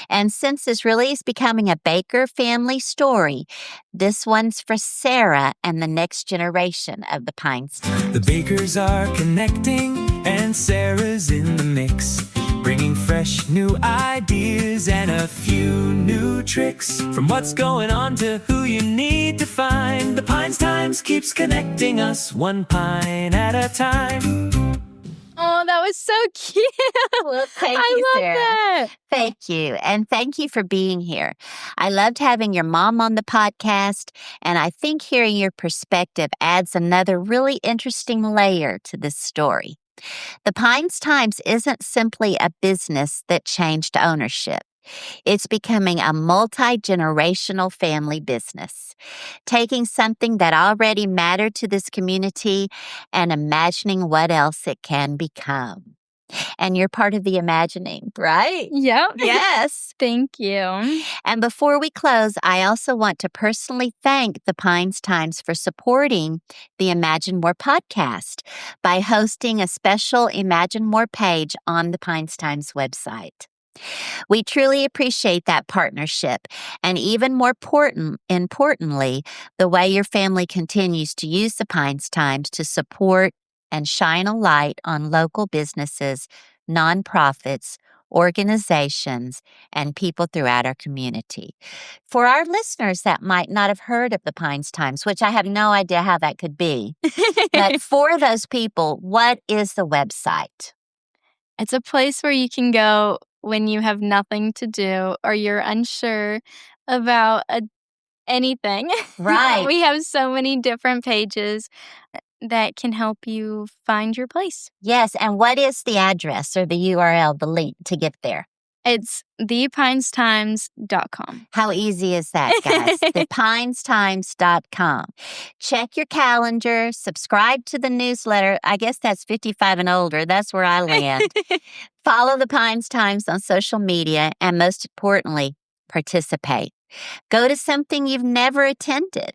And since this really is becoming a Baker family story, this one's for Sarah and the next generation of the Pines. The Bakers are connecting, and Sarah's in the mix. bringing fresh new ideas and a few new tricks. From what's going on to who you need to find, the Pines Times keeps connecting us one pine at a time. Oh, that was so cute. Well, thank I you, love Sarah. that. Thank you. And thank you for being here. I loved having your mom on the podcast, and I think hearing your perspective adds another really interesting layer to this story. The Pines Times isn't simply a business that changed ownership. It's becoming a multi-generational family business, taking something that already mattered to this community and imagining what else it can become. And you're part of the imagining, right? Yep. Yes. Thank you. And before we close, I also want to personally thank the Pines Times for supporting the Imagine More podcast by hosting a special Imagine More page on the Pines Times website. We truly appreciate that partnership, and even more importantly, the way your family continues to use the Pines Times to support and shine a light on local businesses, nonprofits, organizations, and people throughout our community. For our listeners that might not have heard of the Pines Times, which I have no idea how that could be, but for those people, what is the website? It's a place where you can go when you have nothing to do or you're unsure about anything. Right. We have so many different pages that can help you find your place. Yes, and what is the address or the URL, the link to get there? It's thepinestimes.com. How easy is that, guys? thepinestimes.com. Check your calendar, subscribe to the newsletter. I guess that's 55 and older. That's where I land. Follow the Pines Times on social media, and most importantly, participate. Go to something you've never attended.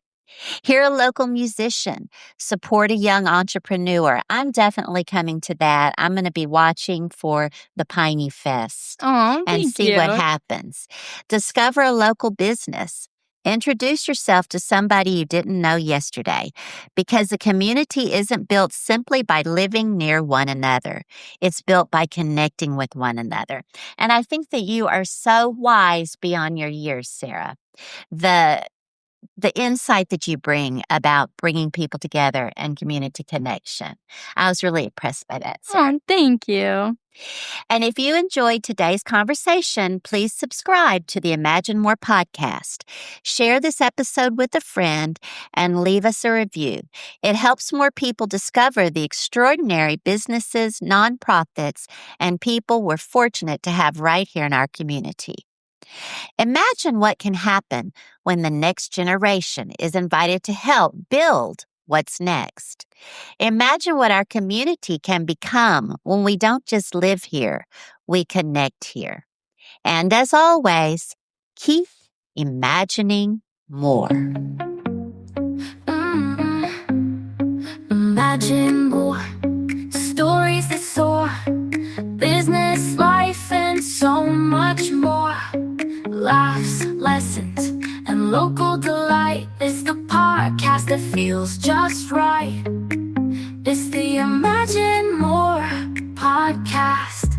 Hear a local musician, support a young entrepreneur. I'm definitely coming to that. I'm going to be watching for the Piney Fest Oh, and thank see you. what happens. Discover a local business. Introduce yourself to somebody you didn't know yesterday, because a community isn't built simply by living near one another. It's built by connecting with one another. And I think that you are so wise beyond your years, Sarah. The insight that you bring about bringing people together and community connection. I was really impressed by that, Sarah. Oh, thank you. And if you enjoyed today's conversation, please subscribe to the Imagine More podcast. Share this episode with a friend and leave us a review. It helps more people discover the extraordinary businesses, nonprofits, and people we're fortunate to have right here in our community. Imagine what can happen when the next generation is invited to help build what's next. Imagine what our community can become when we don't just live here, we connect here. And as always, keep imagining more. Imagine more stories that soar, business, life, and so much more. Laughs, lessons, and local delight. It's the podcast that feels just right. It's the Imagine More podcast.